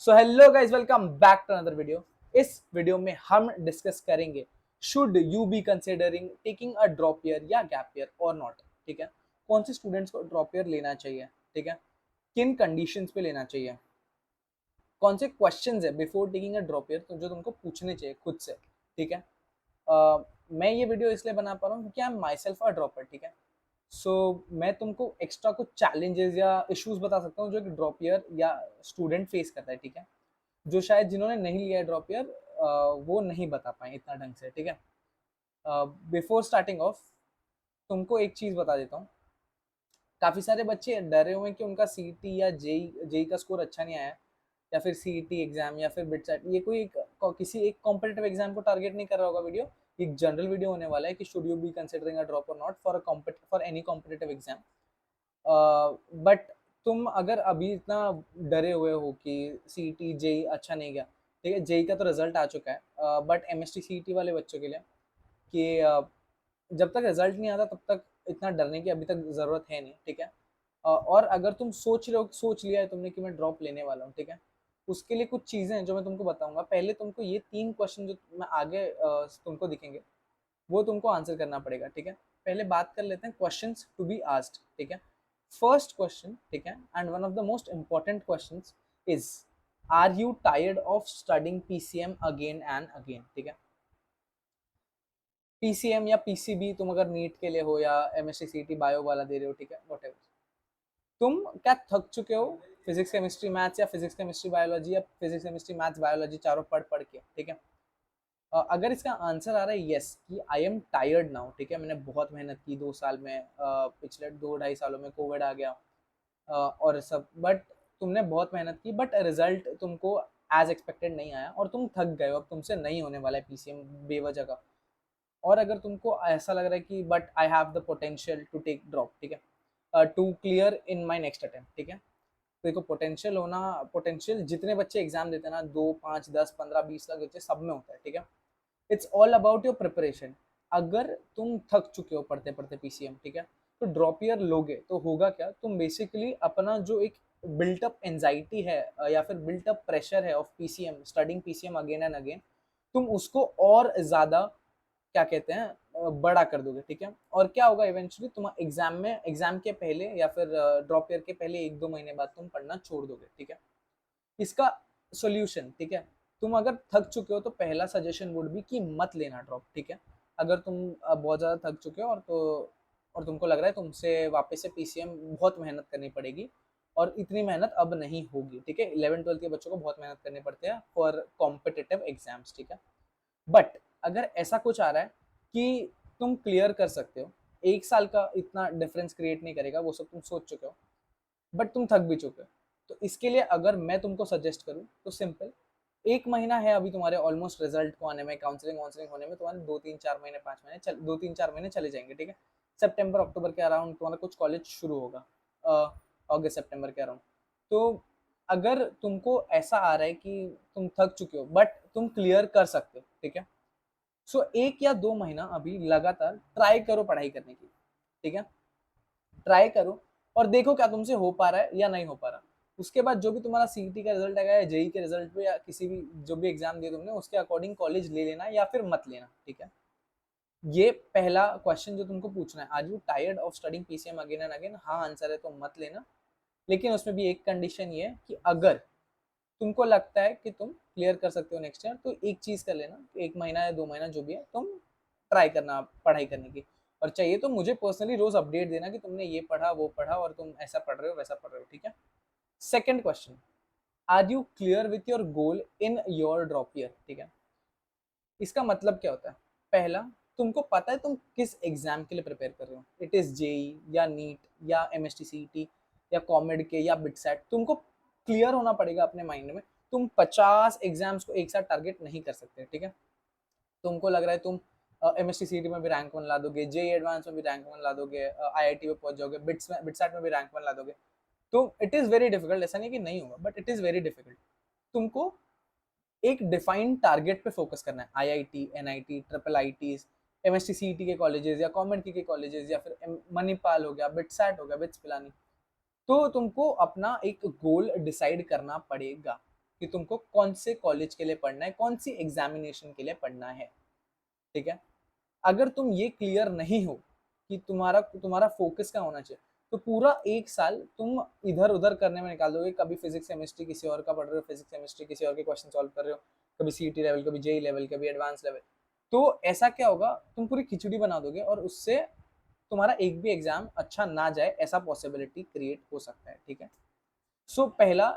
So hello guys, welcome back to another video. इस video में हम डिस्कस करेंगे should you be considering taking a drop year या gap year और not. ठीक है, कौन से स्टूडेंट्स को ड्रॉप ईयर लेना चाहिए, ठीक है, किन कंडीशंस पे लेना चाहिए, कौन से क्वेश्चंस है before taking a drop year तो जो तुमको पूछने चाहिए खुद से। ठीक है, मैं ये वीडियो इसलिए बना पा रहा हूँ क्योंकि I am my self a dropper. ठीक है, सो मैं तुमको एक्स्ट्रा कुछ चैलेंजेस या इश्यूज बता सकता हूँ जो कि ड्रॉप ईयर या स्टूडेंट फेस करता है। ठीक है, जो शायद जिन्होंने नहीं लिया है ड्रॉप ईयर वो नहीं बता पाए इतना ढंग से। ठीक है, बिफोर स्टार्टिंग ऑफ तुमको एक चीज बता देता हूँ। काफी सारे बच्चे डरे हुए हैं कि उनका सीईटी या जेई जेई का स्कोर अच्छा नहीं आया, या फिर सीईटी एग्जाम या फिर बिटसेट। ये कोई किसी एक कॉम्पिटिटिव एग्जाम को टारगेट नहीं कर रहा होगा वीडियो। एक जनरल वीडियो होने वाला है कि should you be considering a drop और not for any competitive exam. But तुम अगर अभी इतना डरे हुए हो कि सीईटी जेई अच्छा नहीं गया, ठीक है, जेई का तो रिजल्ट आ चुका है, बट एमएसटी सीईटी वाले बच्चों के लिए कि जब तक रिजल्ट नहीं आता तब तक इतना डरने की अभी तक जरूरत है नहीं। ठीक है, और अगर तुम सोच रहे हो, सोच लिया है तुमने कि मैं ड्रॉप लेने वाला हूँ, ठीक है, उसके लिए कुछ चीजें हैं जो मैं तुमको बताऊंगा। पहले तुमको ये 3 क्वेश्चन जो मैं आगे तुमको दिखेंगे वो तुमको आंसर करना पड़ेगा। ठीक है, पहले बात कर लेते हैं क्वेश्चंस टू बी आस्क्ड। ठीक है, फर्स्ट क्वेश्चन, ठीक है, and one of the most important questions is are you tired of studying PCM again and again. ठीक है, पीसीएम या पीसीबी तुम अगर नीट के लिए हो या एमएससी सीटी बायो वाला दे रहे हो, ठीक है, व्हाटएवर, तुम क्या थक चुके हो फिजिक्स केमिस्ट्री मैथ्स या फिजिक्स केमिस्ट्री बायोलॉजी या फिजिक्स केमिस्ट्री मैथ्स बायोलॉजी चारों पढ़ पढ़ के। ठीक है, अगर इसका आंसर आ रहा है यस कि आई एम टायर्ड नाउ, ठीक है, मैंने बहुत मेहनत की 2 साल में, पिछले 2 ढाई सालों में कोविड आ गया और सब, बट तुमने बहुत मेहनत की बट रिजल्ट तुमको एज एक्सपेक्टेड नहीं आया और तुम थक गए हो, अब तुमसे नहीं होने वाला है पीसीएम बेवजह का। और अगर तुमको ऐसा लग रहा है कि but I have the potential to take drop, ठीक है, to clear in my next attempt. ठीक है, तो देखो पोटेंशियल होना, पोटेंशियल जितने बच्चे एग्जाम देते हैं ना, 2 5 10 15 20 लाख बच्चे सब में होता है। ठीक है, it's all about your preparation. अगर तुम थक चुके हो पढ़ते पढ़ते पीसीएम, ठीक है, तो ड्रॉप ईयर लोगे तो होगा क्या, तुम बेसिकली अपना जो एक बिल्टअप एंजाइटी है या फिर बिल्टअप प्रेशर है of PCM, studying PCM again and again, तुम उसको और ज्यादा क्या कहते हैं बड़ा कर दोगे। ठीक है, और क्या होगा इवेंचुअली, तुम एग्जाम में, एग्जाम के पहले या फिर ड्रॉप ईयर के पहले 1 2 महीने बाद तुम पढ़ना छोड़ दोगे। ठीक है, इसका सॉल्यूशन, ठीक है, तुम अगर थक चुके हो तो पहला सजेशन वुड बी कि मत लेना ड्रॉप। ठीक है, अगर तुम बहुत ज़्यादा थक चुके हो और तुमको लग रहा है तुमसे वापस से पीसीएम बहुत मेहनत करनी पड़ेगी और इतनी मेहनत अब नहीं होगी। ठीक है, 11 12 के बच्चों को बहुत मेहनत करनी पड़ती है फॉर कॉम्पिटिटिव एग्जाम्स। ठीक है, बट अगर ऐसा कुछ आ रहा है कि तुम क्लियर कर सकते हो, 1 साल का इतना डिफरेंस क्रिएट नहीं करेगा, वो सब तुम सोच चुके हो, बट तुम थक भी चुके हो, तो इसके लिए अगर मैं तुमको सजेस्ट करूं तो सिंपल, 1 महीना है अभी तुम्हारे ऑलमोस्ट रिजल्ट को आने में, काउंसलिंग वाउंसलिंग होने में तुम्हारे 2 3 4 महीने 5 महीने चल 2 3 4 महीने चले जाएंगे। ठीक है, सितंबर अक्टूबर के अराउंड तुम्हारा कुछ कॉलेज शुरू होगा, अगस्त सितंबर के अराउंड। तो अगर तुमको ऐसा आ रहा है कि तुम थक चुके हो बट तुम क्लियर कर सकते हो, ठीक है, सो 1 या 2 महीना अभी लगातार ट्राई करो पढ़ाई करने की। ठीक है, ट्राई करो और देखो क्या तुमसे हो पा रहा है या नहीं हो पा रहा। उसके बाद जो भी तुम्हारा सीईटी का रिजल्ट आएगा या जेई के रिजल्ट पे या किसी भी जो भी एग्जाम दिया तुमने उसके अकॉर्डिंग कॉलेज ले लेना या फिर मत लेना। ठीक है, ये पहला क्वेश्चन जो तुमको पूछना है, are you tired of studying PCM again and again, हाँ आंसर है तो मत लेना। लेकिन उसमें भी एक कंडीशन ये है कि अगर तुमको लगता है कि तुम क्लियर कर सकते हो नेक्स्ट ईयर, तो एक चीज कर लेना, 1 महीना या 2 महीना जो भी है तुम ट्राई करना पढ़ाई करने की, और चाहिए तो मुझे पर्सनली रोज अपडेट देना कि तुमने ये पढ़ा वो पढ़ा और तुम ऐसा पढ़ रहे हो वैसा पढ़ रहे हो। ठीक है, second question, are you clear with your goal in your drop year. ठीक है, इसका मतलब क्या होता है, पहला, तुमको पता है तुम किस एग्जाम के लिए प्रिपेयर कर रहे हो, इट इज जेई या नीट या एमएसटी या कॉमेड के या बिटसेट, तुमको क्लियर होना पड़ेगा अपने माइंड में। तुम 50 एग्जाम्स को एक साथ टारगेट नहीं कर सकते। ठीक है, तुमको लग रहा है तुम एमएसटी में भी रैंक 1 ला दोगे, जेई एडवांस में भी रैंक 1 ला दोगे, आईआईटी में पहुंच जाओगे, बिटसेट में भी रैंक 1 ला दोगे, तो इट इज वेरी डिफिकल्ट। ऐसा नहीं कि नहीं होगा, but it is very difficult. तुमको एक डिफाइंड टारगेट पे फोकस करना है, IIT, NIT, triple ITs, MST CET के कॉलेजेस या कॉमेड के कॉलेजेस या फिर मणिपाल हो गया, बिटसैट हो गया, बिट्स पिलानी। तो तुमको अपना एक गोल डिसाइड करना पड़ेगा। कि तुमको कौन से कॉलेज के लिए पढ़ना है, कौन सी एग्जामिनेशन के लिए पढ़ना है, ठीक है। अगर तुम ये क्लियर नहीं हो कि तुम्हारा तुम्हारा फोकस क्या होना चाहिए, तो पूरा एक साल तुम इधर उधर करने में निकाल दोगे। कभी फिजिक्स केमिस्ट्री किसी और का पढ़ रहे हो, फिजिक्स केमिस्ट्री किसी और के क्वेश्चन सॉल्व कर रहे हो, कभी सीईटी लेवल, कभी जेई लेवल, कभी एडवांस लेवल। तो ऐसा क्या होगा, तुम पूरी खिचड़ी बना दोगे और उससे तुम्हारा एक भी एग्जाम अच्छा ना जाए, ऐसा पॉसिबिलिटी क्रिएट हो सकता है, ठीक है। सो पहला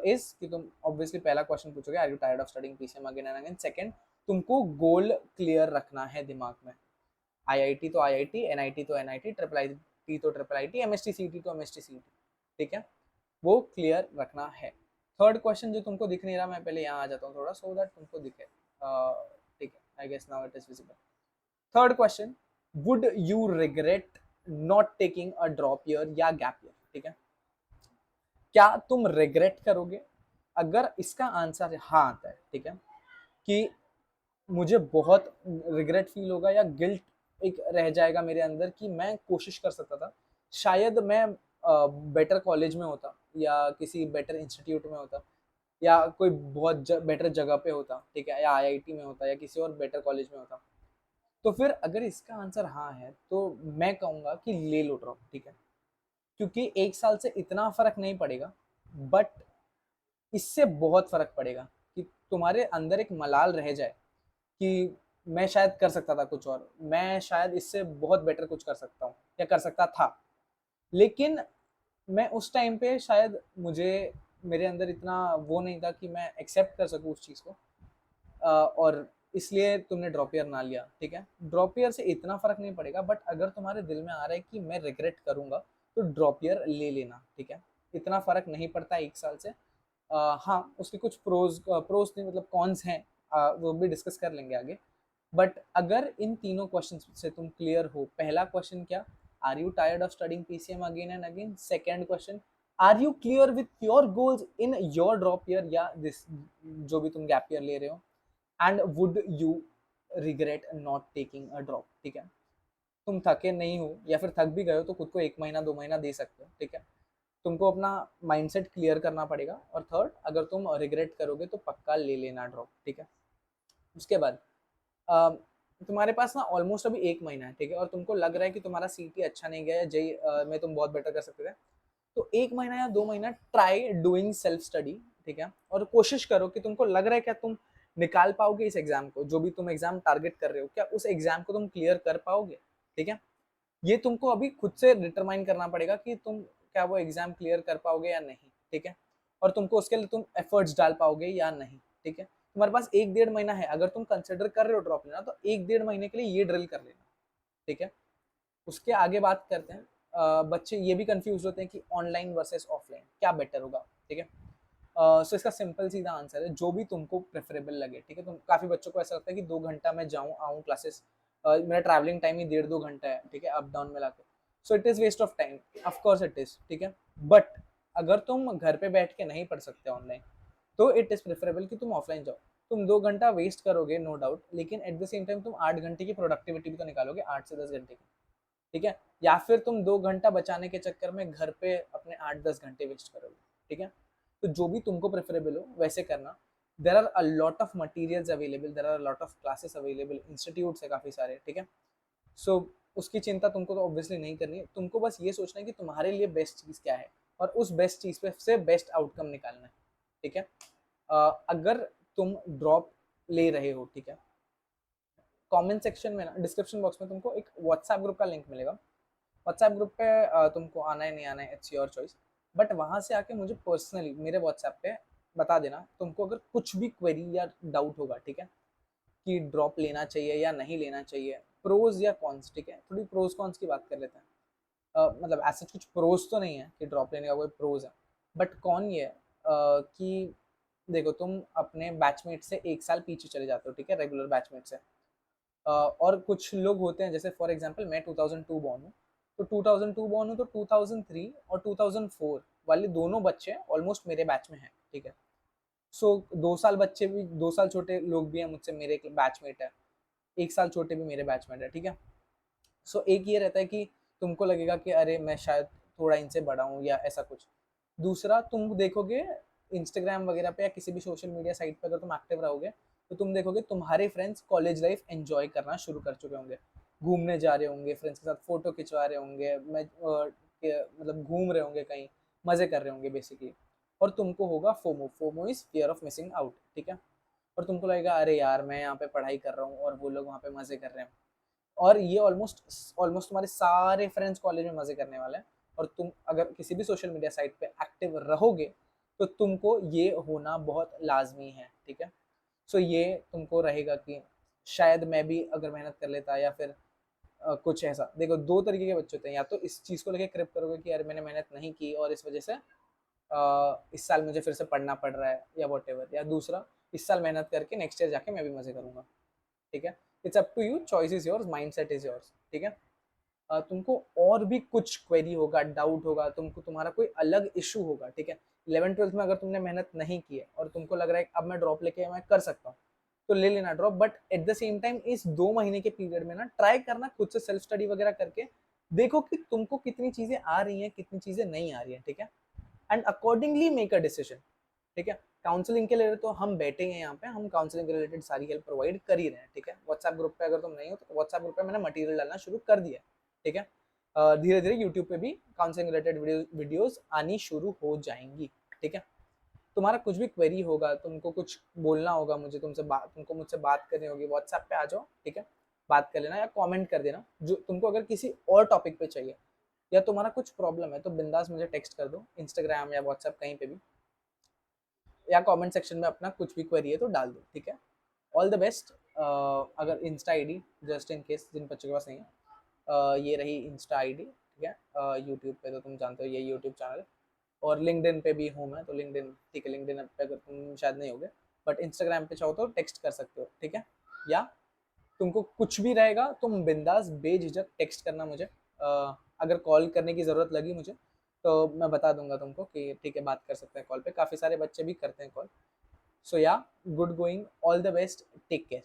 इज कि तुम ऑब्वियसली पहला क्वेश्चन पूछोगे, are you tired of studying PCM again and again. Second, तुमको गोल क्लियर रखना है दिमाग में। आईआईटी तो आईआईटी, एनआईटी तो एनआईटी, ट्रिपल आईटी तो ट्रिपल आईटी, एमएसटी सीटी तो एमएसटी सीटी, ठीक है, वो क्लियर रखना है। थर्ड क्वेश्चन जो तुमको दिख नहीं रहा, मैं पहले यहाँ आ जाता हूँ थोड़ा, सो दैट तुमको दिखे, ठीक है, I guess now it is visible. Third question, would you regret not taking a drop year या गैप ईयर, ठीक है। क्या तुम रिग्रेट करोगे? अगर इसका आंसर हाँ आता है, ठीक है, कि मुझे बहुत रिग्रेट फील होगा या गिल्ट एक रह जाएगा मेरे अंदर कि मैं कोशिश कर सकता था, शायद मैं बेटर कॉलेज में होता या किसी बेटर इंस्टीट्यूट में होता या कोई बहुत बेटर जगह पे होता, ठीक है, या आईआईटी में होता या किसी और बेटर कॉलेज में होता। तो फिर अगर इसका आंसर हाँ है तो मैं कहूँगा कि ले लो ड्रॉप, ठीक है, क्योंकि एक साल से इतना फर्क नहीं पड़ेगा, बट इससे बहुत फर्क पड़ेगा कि तुम्हारे अंदर एक मलाल रह जाए कि मैं शायद कर सकता था कुछ और, मैं शायद इससे बहुत बेटर कुछ कर सकता हूँ या कर सकता था, लेकिन मैं उस टाइम पे शायद मुझे मेरे अंदर इतना वो नहीं था कि मैं एक्सेप्ट कर सकूँ उस चीज़ को, और इसलिए तुमने ड्रॉप ईयर ना लिया, ठीक है। ड्रॉप ईयर से इतना फर्क नहीं पड़ेगा, बट अगर तुम्हारे दिल में आ रहा है कि मैं रिग्रेट करूंगा तो ड्रॉप ईयर ले लेना, ठीक है। इतना फर्क नहीं पड़ता एक साल से। हाँ, उसके कुछ प्रोज नहीं, मतलब कॉन्स हैं, वो भी डिस्कस कर लेंगे आगे। बट अगर इन तीनों क्वेश्चन से तुम क्लियर हो, पहला क्वेश्चन क्या, are you tired of studying PCM again and again. Second question, are you clear with your goals in your drop year या दिस जो भी तुम गैप ईयर ले रहे हो, and would you regret not taking a drop, ठीक है। तुम थके नहीं हो या फिर थक भी गए हो तो खुद को 1 महीना 2 महीना दे सकते हो, ठीक है। तुमको अपना माइंडसेट क्लियर करना पड़ेगा। और थर्ड, अगर तुम रिग्रेट करोगे तो पक्का ले लेना ड्रॉप, ठीक है। उसके बाद तुम्हारे पास ना ऑलमोस्ट अभी 1 महीना है, ठीक है, और तुमको लग रहा है कि तुम्हारा सीटी अच्छा नहीं गया है, जेई में तुम बहुत बेटर कर सकते थे, तो 1 महीना या 2 महीना ट्राई डूइंग सेल्फ स्टडी, ठीक है। और कोशिश करो कि तुमको लग रहा है क्या तुम निकाल पाओगे इस एग्जाम को, जो भी तुम एग्जाम टारगेट कर रहे हो, क्या उस एग्जाम को तुम क्लियर कर पाओगे, ठीक है। ये तुमको अभी खुद से डिटरमाइन करना पड़ेगा कि तुम क्या वो एग्जाम क्लियर कर पाओगे या नहीं, ठीक है। और तुमको उसके लिए तुम एफर्ट्स डाल पाओगे या नहीं, ठीक है। तुम्हारे पास 1 1.5 महीना है, अगर तुम कंसिडर कर रहे हो ड्रॉप लेना तो 1 1.5 महीने के लिए ये ड्रिल कर लेना, ठीक है। उसके आगे बात करते हैं। बच्चे ये भी कंफ्यूज होते हैं कि ऑनलाइन वर्सेस ऑफलाइन क्या बेटर होगा, ठीक है। सो इसका सिंपल सीधा आंसर है, जो भी तुमको प्रेफरेबल लगे, ठीक है। तुम काफी बच्चों को ऐसा लगता है कि 2 घंटा मैं जाऊँ आऊँ क्लासेस, मेरा ट्रैवलिंग टाइम ही 1.5 2 घंटा है, ठीक है, अप डाउन मिला के, so it is waste of time, of course it is, ठीक है। बट अगर तुम घर पे बैठ के नहीं पढ़ सकते ऑनलाइन, तो इट इज प्रेफरेबल कि तुम ऑफलाइन जाओ। तुम 2 घंटा वेस्ट करोगे नो डाउट, लेकिन एट द सेम टाइम तुम 8 घंटे की प्रोडक्टिविटी भी तो निकालोगे, 8 से 10 घंटे की, ठीक है। या फिर तुम 2 घंटा बचाने के चक्कर में घर पे अपने 8 10 घंटे वेस्ट करोगे, ठीक है। तो जो भी तुमको प्रेफरेबल हो वैसे करना। There are a lot of materials available, there are lot of classes available, institute है काफ़ी सारे, ठीक है। सो उसकी चिंता तुमको तो ऑब्वियसली नहीं करनी है, तुमको बस ये सोचना है कि तुम्हारे लिए बेस्ट चीज़ क्या है और उस बेस्ट चीज़ पे से बेस्ट आउटकम निकालना है, ठीक है। अगर तुम ड्रॉप ले रहे हो, ठीक है, कमेंट सेक्शन में ना, डिस्क्रिप्शन बॉक्स में तुमको एक व्हाट्सएप ग्रुप का लिंक मिलेगा। व्हाट्सएप ग्रुप पे तुमको आना है नहीं आना है, इट्स योर चॉइस। बट वहाँ से आके मुझे पर्सनली मेरे व्हाट्सएप पे बता देना तुमको अगर कुछ भी क्वेरी या डाउट होगा, ठीक है, कि ड्रॉप लेना चाहिए या नहीं लेना चाहिए, प्रोज या कॉन्स, ठीक है। थोड़ी प्रोज कॉन्स की बात कर लेते हैं। मतलब ऐसा कुछ प्रोज तो नहीं है कि ड्रॉप लेने का कोई प्रोज है, बट कौन ये है कि देखो तुम अपने बैचमेट से 1 साल पीछे चले जाते हो, ठीक है, रेगुलर बैचमेट से। और कुछ लोग होते हैं, जैसे फॉर एग्जांपल मैं 2002 बॉर्न हूँ, तो 2002 बॉर्न हूँ तो 2003 और 2004 वाले दोनों बच्चे ऑलमोस्ट मेरे बैच में हैं, ठीक है। सो 2 साल बच्चे भी, 2 साल छोटे लोग भी हैं मुझसे, मेरे बैचमेट है, 1 साल छोटे भी मेरे बैचमेट है, ठीक है। सो एक ये रहता है कि तुमको लगेगा कि अरे मैं शायद थोड़ा इनसे बड़ा हूँ या ऐसा कुछ। दूसरा तुम देखोगे इंस्टाग्राम वगैरह पे या किसी भी सोशल मीडिया साइट पे अगर तुम एक्टिव रहोगे तो तुम देखोगे तुम्हारे फ्रेंड्स कॉलेज लाइफ एंजॉय करना शुरू कर चुके होंगे, घूमने जा रहे होंगे फ्रेंड्स के साथ, फोटो खिंचवा रहे होंगे, मतलब घूम रहे होंगे कहीं, मजे कर रहे होंगे बेसिकली। और तुमको होगा FOMO, FOMO is fear of missing out, ठीक है। और तुमको लगेगा अरे यार मैं यहाँ पे पढ़ाई कर रहा हूँ और वो लोग वहाँ पे मजे कर रहे हैं, और ये ऑलमोस्ट ऑलमोस्ट तुम्हारे सारे फ्रेंड्स कॉलेज में मजे करने वाले हैं। और तुम अगर किसी भी सोशल मीडिया साइट पे एक्टिव रहोगे तो तुमको ये होना बहुत लाजमी है, ठीक है। सो ये तुमको रहेगा कि शायद मैं भी अगर मेहनत कर लेता, या फिर कुछ ऐसा। देखो दो तरीके के बच्चे होते हैं, या तो इस चीज़ को लेके क्रिप करोगे कि यार मैंने मेहनत नहीं की और इस वजह से इस साल मुझे फिर से पढ़ना पड़ रहा है या वॉट एवर, या दूसरा इस साल मेहनत करके नेक्स्ट ईयर जाके मैं भी मजे करूंगा, ठीक है। It's up to you, choice is yours, mindset is yours, ठीक है। तुमको और भी कुछ क्वेरी होगा, डाउट होगा, तुमको तुम्हारा कोई अलग इशू होगा, ठीक है। 11th 12th में अगर तुमने मेहनत नहीं की है और तुमको लग रहा है अब मैं ड्रॉप लेके मैं कर सकता हूँ, तो ले लेना drop. But at the same time इस 2 महीने के पीरियड में ना ट्राई करना खुद से सेल्फ स्टडी वगैरह करके, देखो कि तुमको कितनी चीजें आ रही हैं कितनी चीजें नहीं आ रही हैं, ठीक है। And accordingly make a decision, ठीक है। काउंसलिंग के लिए तो हम बैठे हैं यहाँ पे, हम काउंसलिंग रिलेटेड सारी हेल्प प्रोवाइड कर ही रहे हैं, ठीक है। व्हाट्सएप ग्रुप पे अगर तुम नहीं हो तो व्हाट्सएप ग्रुप पे मैंने मटेरियल डालना शुरू कर दिया है, ठीक है। धीरे धीरे यूट्यूब पे भी काउंसलिंग रिलेटेड वीडियोस आनी शुरू हो जाएंगी, ठीक है। तुम्हारा कुछ भी क्वेरी होगा, तुमको कुछ बोलना होगा मुझे, तुमको मुझसे बात करनी होगी, व्हाट्सएप पे आ जाओ, ठीक है। बात कर लेना या कमेंट कर देना, जो तुमको अगर किसी और टॉपिक पे चाहिए या तुम्हारा कुछ प्रॉब्लम है तो बिंदास मुझे टेक्स्ट कर दो, इंस्टाग्राम या व्हाट्सएप कहीं पे भी, या कमेंट सेक्शन में अपना कुछ भी क्वेरी है तो डाल दो, ठीक है। All the best. अगर insta ID just in case जिन बच्चों के पास नहीं है, ये रही इंस्टा आईडी, ठीक है। यूट्यूब पे तो तुम जानते हो ये यूट्यूब चैनल है, और लिंक्डइन पे भी हूँ मैं, तो लिंक्डइन, ठीक है। लिंक्डइन पे अगर तुम शायद नहीं होगे, बट इंस्टाग्राम पे चाहो तो टेक्स्ट कर सकते हो, ठीक है। या तुमको कुछ भी रहेगा तुम बिंदास बेझिझक टेक्स्ट करना मुझे। अगर कॉल करने की ज़रूरत लगी मुझे तो मैं बता दूंगा तुमको कि ठीक है बात कर सकते हैं कॉल पे, काफ़ी सारे बच्चे भी करते हैं call. So yeah, good going, all the best, take care.